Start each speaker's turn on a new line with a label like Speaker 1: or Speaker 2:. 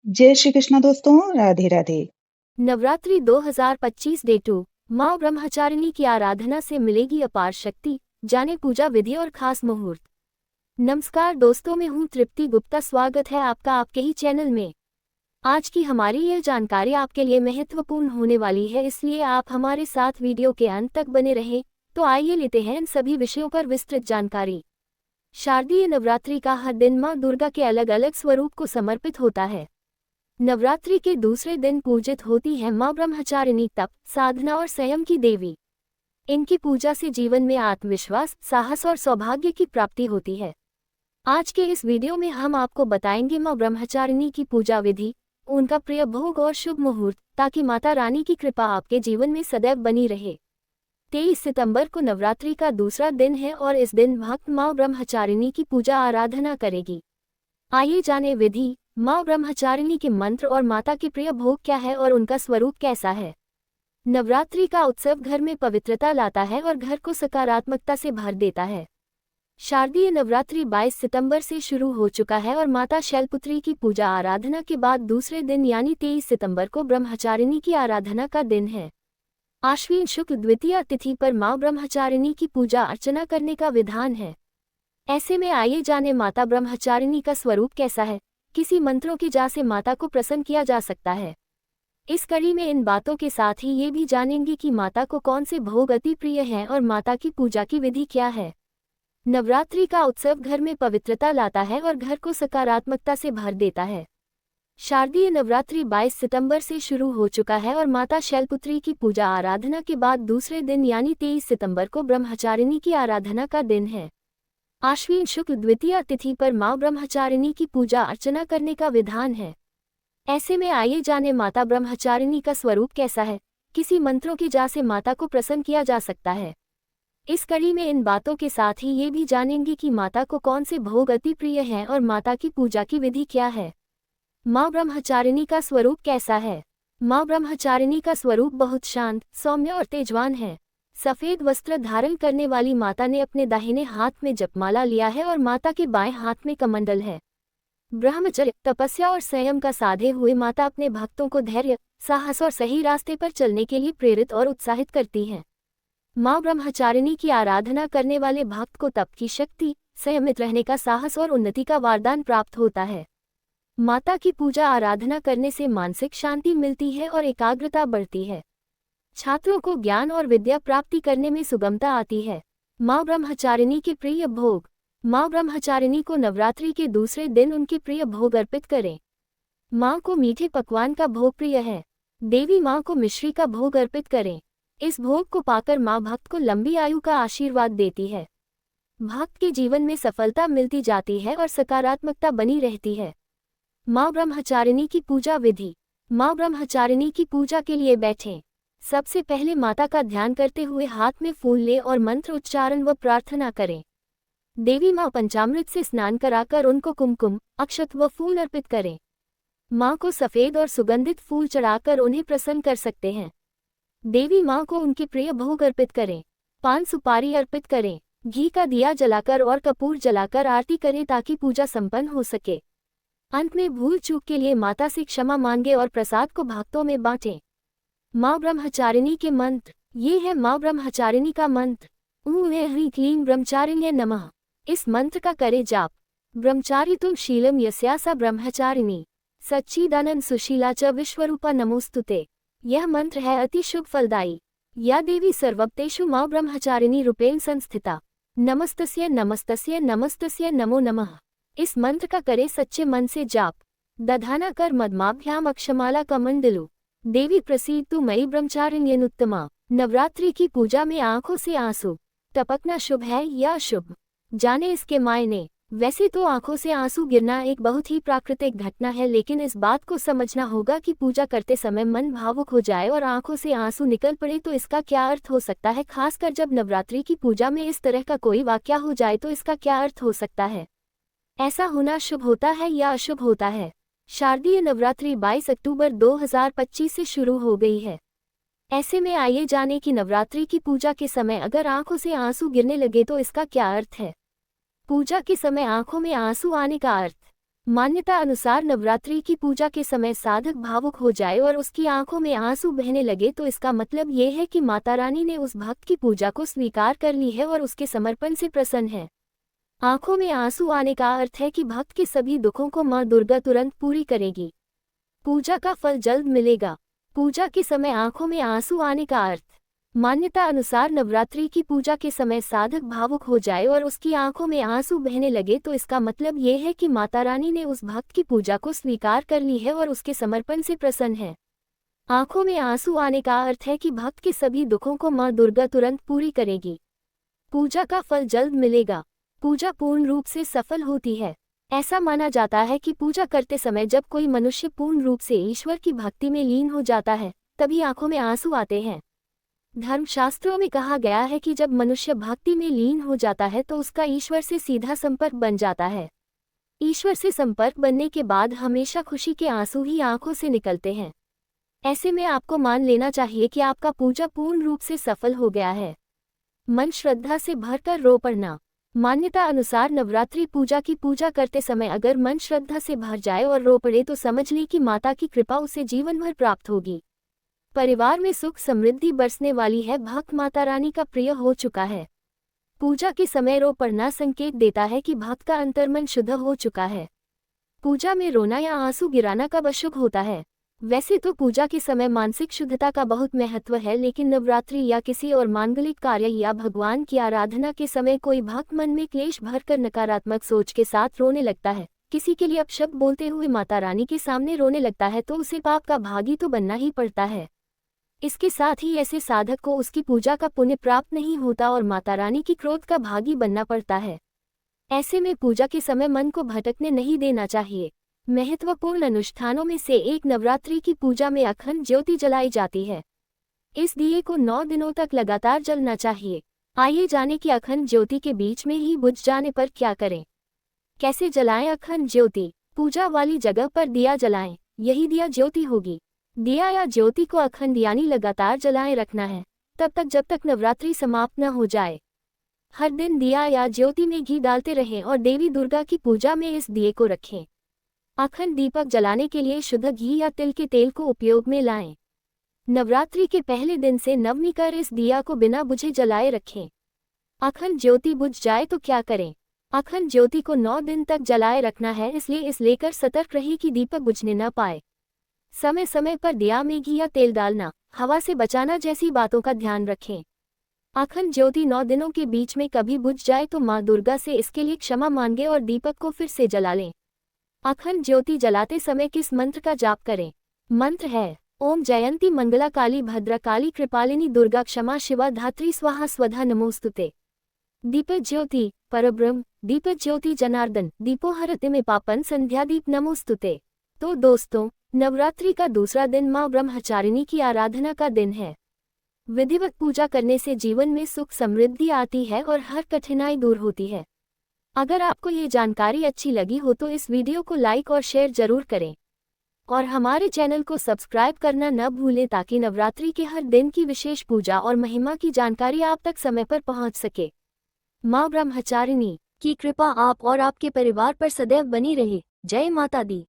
Speaker 1: जय श्री कृष्णा दोस्तों, राधे राधे।
Speaker 2: नवरात्रि 2025 डे 2 माँ ब्रह्मचारिणी की आराधना से मिलेगी अपार शक्ति। जाने पूजा विधि और खास मुहूर्त। नमस्कार दोस्तों, मैं हूँ तृप्ति गुप्ता। स्वागत है आपका आपके ही चैनल में। आज की हमारी यह जानकारी आपके लिए महत्वपूर्ण होने वाली है, इसलिए आप हमारे साथ वीडियो के अंत तक बने रहें। तो आइए लेते हैं इन सभी विषयों पर विस्तृत जानकारी। शारदीय नवरात्रि का हर दिन माँ दुर्गा के अलग अलग स्वरूप को समर्पित होता है। नवरात्रि के दूसरे दिन पूजित होती है माँ ब्रह्मचारिणी, तप, साधना और संयम की देवी। इनकी पूजा से जीवन में आत्मविश्वास, साहस और सौभाग्य की प्राप्ति होती है। आज के इस वीडियो में हम आपको बताएंगे माँ ब्रह्मचारिणी की पूजा विधि, उनका प्रिय भोग और शुभ मुहूर्त, ताकि माता रानी की कृपा आपके जीवन में सदैव बनी रहे। 23 सितंबर को नवरात्रि का दूसरा दिन है और इस दिन भक्त माँ ब्रह्मचारिणी की पूजा आराधना करेगी। आइए जाने विधि, माँ ब्रह्मचारिणी के मंत्र और माता के प्रिय भोग क्या है और उनका स्वरूप कैसा है। नवरात्रि का उत्सव घर में पवित्रता लाता है और घर को सकारात्मकता से भर देता है। शारदीय नवरात्रि 22 सितंबर से शुरू हो चुका है और माता शैलपुत्री की पूजा आराधना के बाद दूसरे दिन यानी 23 सितंबर को ब्रह्मचारिणी की आराधना का दिन है। आश्विन शुक्ल द्वितीया तिथि पर माँ ब्रह्मचारिणी की पूजा अर्चना करने का विधान है। ऐसे में आइए जाने माता ब्रह्मचारिणी का स्वरूप कैसा है। किसी मंत्रों की जा से माता को प्रसन्न किया जा सकता है। इस कड़ी में इन बातों के साथ ही ये भी जानेंगे कि माता को कौन से भोग अति प्रिय हैं और माता की पूजा की विधि क्या है। नवरात्रि का उत्सव घर में पवित्रता लाता है और घर को सकारात्मकता से भर देता है। शारदीय नवरात्रि 22 सितंबर से शुरू हो चुका है और माता शैलपुत्री की पूजा आराधना के बाद दूसरे दिन यानी 23 सितंबर को ब्रह्मचारिणी की आराधना का दिन है। आश्विन शुक्ल द्वितीया तिथि पर माँ ब्रह्मचारिणी की पूजा अर्चना करने का विधान है। ऐसे में आइए जाने माता ब्रह्मचारिणी का स्वरूप कैसा है। किसी मंत्रों की जा से माता को प्रसन्न किया जा सकता है। इस कड़ी में इन बातों के साथ ही ये भी जानेंगे कि माता को कौन से भोग अति प्रिय हैं और माता की पूजा की विधि क्या है। माँ ब्रह्मचारिणी का स्वरूप कैसा है। माँ ब्रह्मचारिणी का स्वरूप बहुत शांत, सौम्य और तेजवान है। सफेद वस्त्र धारण करने वाली माता ने अपने दाहिने हाथ में जपमाला लिया है और माता के बाएं हाथ में कमंडल है। ब्रह्मचर्य, तपस्या और संयम का साधे हुए माता अपने भक्तों को धैर्य, साहस और सही रास्ते पर चलने के लिए प्रेरित और उत्साहित करती हैं। माँ ब्रह्मचारिणी की आराधना करने वाले भक्त को तप की शक्ति, संयमित रहने का साहस और उन्नति का वरदान प्राप्त होता है। माता की पूजा आराधना करने से मानसिक शांति मिलती है और एकाग्रता बढ़ती है। छात्रों को ज्ञान और विद्या प्राप्ति करने में सुगमता आती है। माँ ब्रह्मचारिणी के प्रिय भोग। माँ ब्रह्मचारिणी को नवरात्रि के दूसरे दिन उनके प्रिय भोग अर्पित करें। माँ को मीठे पकवान का भोग प्रिय है। देवी माँ को मिश्री का भोग अर्पित करें। इस भोग को पाकर माँ भक्त को लंबी आयु का आशीर्वाद देती है। भक्त के जीवन में सफलता मिलती जाती है और सकारात्मकता बनी रहती है। माँ ब्रह्मचारिणी की पूजा विधि। माँ ब्रह्मचारिणी की पूजा के लिए बैठें। सबसे पहले माता का ध्यान करते हुए हाथ में फूल लें और मंत्र उच्चारण व प्रार्थना करें। देवी माँ पंचामृत से स्नान कराकर उनको कुमकुम, अक्षत व फूल अर्पित करें। माँ को सफेद और सुगंधित फूल चढ़ाकर उन्हें प्रसन्न कर सकते हैं। देवी माँ को उनके प्रिय भोग अर्पित करें। पान सुपारी अर्पित करें। घी का दिया जलाकर और कपूर जलाकर आरती करें ताकि पूजा संपन्न हो सके। अंत में भूल चूक के लिए माता से क्षमा मांगे और प्रसाद को भक्तों में बांटें। माँ ब्रह्मचारिणी के मंत्र। ये है माँ ब्रह्मचारिणी का मंत्र। ॐ ह्रीं क्लीं ब्रह्मचारिण्यै नमः। इस मंत्र का करे जाप। ब्रह्मचारितुं शीलं यस्या सा ब्रह्मचारिणी, सच्चिदानंद सुशीला च विश्वरूपा नमोस्तुते। यह मंत्र है अति शुभ फलदायी। या देवी सर्वभूतेषु माँ ब्रह्मचारिणी रूपेण संस्थिता। नमस्तस्यै नमस्तस्यै नमस्तस्यै नमो नमः। इस मंत्र का करे सच्चे मन से जाप। दधाना कर मदमाभ्याम अक्षमाला कमंडलु। देवी प्रसीदतु मयि ब्रह्मचारिण्यनुत्तमा। नवरात्रि की पूजा में आंखों से आंसू टपकना शुभ है या अशुभ, जाने इसके मायने। वैसे तो आंखों से आंसू गिरना एक बहुत ही प्राकृतिक घटना है, लेकिन इस बात को समझना होगा कि पूजा करते समय मन भावुक हो जाए और आंखों से आंसू निकल पड़े तो इसका क्या अर्थ हो सकता है। खासकर जब नवरात्रि की पूजा में इस तरह का कोई वाकया हो जाए तो इसका क्या अर्थ हो सकता है। ऐसा होना शुभ होता है या अशुभ होता है। शारदीय नवरात्रि 22 अक्टूबर 2025 से शुरू हो गई है। ऐसे में आइए जाने कि नवरात्रि की पूजा के समय अगर आंखों से आंसू गिरने लगे तो इसका क्या अर्थ है। पूजा के समय आंखों में आंसू आने का अर्थ। मान्यता अनुसार नवरात्रि की पूजा के समय साधक भावुक हो जाए और उसकी आंखों में आंसू बहने लगे तो इसका मतलब ये है कि माता रानी ने उस भक्त की पूजा को स्वीकार कर ली है और उसके समर्पण से प्रसन्न है। आंखों में आंसू आने का अर्थ है कि भक्त के सभी दुखों को मां दुर्गा तुरंत पूरी करेगी। पूजा का फल जल्द मिलेगा। पूजा के समय आंखों में आंसू आने का अर्थ। मान्यता अनुसार नवरात्रि की पूजा के समय साधक भावुक हो जाए और उसकी आंखों में आंसू बहने लगे तो इसका मतलब ये है कि माता रानी ने उस भक्त की पूजा को स्वीकार कर ली है और उसके समर्पण से प्रसन्न है। आंखों में आंसू आने का अर्थ है कि भक्त के सभी दुखों को मां दुर्गा तुरंत पूरी करेगी। पूजा का फल जल्द मिलेगा। पूजा पूर्ण रूप से सफल होती है। ऐसा माना जाता है कि पूजा करते समय जब कोई मनुष्य पूर्ण रूप से ईश्वर की भक्ति में लीन हो जाता है तभी आंखों में आंसू आते हैं। धर्मशास्त्रों में कहा गया है कि जब मनुष्य भक्ति में लीन हो जाता है तो उसका ईश्वर से सीधा संपर्क बन जाता है। ईश्वर से संपर्क बनने के बाद हमेशा खुशी के आंसू ही आंखों से निकलते हैं। ऐसे में आपको मान लेना चाहिए कि आपका पूजा पूर्ण रूप से सफल हो गया है। मन श्रद्धा से भरकर रो पड़ना। मान्यता अनुसार नवरात्रि पूजा की पूजा करते समय अगर मन श्रद्धा से भर जाए और रो पड़े तो समझ लें कि माता की कृपा उसे जीवन भर प्राप्त होगी। परिवार में सुख समृद्धि बरसने वाली है। भक्त माता रानी का प्रिय हो चुका है। पूजा के समय रो पड़ना संकेत देता है कि भक्त का अंतर्मन शुद्ध हो चुका है। पूजा में रोना या आंसू गिराना कब अशुभ होता है? वैसे तो पूजा के समय मानसिक शुद्धता का बहुत महत्व है, लेकिन नवरात्रि या किसी और मांगलिक कार्य या भगवान की आराधना के समय कोई भक्त मन में क्लेश भरकर नकारात्मक सोच के साथ रोने लगता है, किसी के लिए अपशब्द बोलते हुए माता रानी के सामने रोने लगता है तो उसे पाप का भागी तो बनना ही पड़ता है। इसके साथ ही ऐसे साधक को उसकी पूजा का पुण्य प्राप्त नहीं होता और माता रानी की क्रोध का भागी बनना पड़ता है। ऐसे में पूजा के समय मन को भटकने नहीं देना चाहिए। महत्वपूर्ण अनुष्ठानों में से एक नवरात्रि की पूजा में अखंड ज्योति जलाई जाती है। इस दिए को 9 दिनों तक लगातार जलना चाहिए। आइए जाने कि अखंड ज्योति के बीच में ही बुझ जाने पर क्या करें। कैसे जलाएं अखंड ज्योति? पूजा वाली जगह पर दिया जलाएं, यही दिया ज्योति होगी। दिया या ज्योति को अखंड यानी लगातार जलाए रखना है तब तक जब तक नवरात्रि समाप्त न हो जाए। हर दिन दिया या ज्योति में घी डालते रहें और देवी दुर्गा की पूजा में इस दिए को रखें। अखंड दीपक जलाने के लिए शुद्ध घी या तिल के तेल को उपयोग में लाएं। नवरात्रि के पहले दिन से नवमी कर इस दिया को बिना बुझे जलाए रखें। अखंड ज्योति बुझ जाए तो क्या करें? अखंड ज्योति को 9 दिन तक जलाए रखना है, इसलिए इस लेकर सतर्क रहिए कि दीपक बुझने न पाए। समय समय पर दिया में घी या तेल डालना, हवा से बचाना जैसी बातों का ध्यान रखें। अखंड ज्योति 9 दिनों के बीच में कभी बुझ जाए तो मां दुर्गा से इसके लिए क्षमा मांगे और दीपक को फिर से जला लें। अखंड ज्योति जलाते समय किस मंत्र का जाप करें? मंत्र है ओम जयंती मंगला काली भद्रकाली कृपालिनी दुर्गा क्षमा शिवा धात्री स्वाहा स्वधा नमोस्तुते। दीपक ज्योति परब्रह्म, दीपक ज्योति जनार्दन, दीपोहरति में पापन संध्यादीप नमोस्तुते। तो दोस्तों, नवरात्रि का दूसरा दिन मां ब्रह्मचारिणी की आराधना का दिन है। विधिवत पूजा करने से जीवन में सुख समृद्धि आती है और हर कठिनाई दूर होती है। अगर आपको ये जानकारी अच्छी लगी हो तो इस वीडियो को लाइक और शेयर जरूर करें और हमारे चैनल को सब्सक्राइब करना न भूलें ताकि नवरात्रि के हर दिन की विशेष पूजा और महिमा की जानकारी आप तक समय पर पहुंच सके। मां ब्रह्मचारिणी की कृपा आप और आपके परिवार पर सदैव बनी रहे। जय माता दी।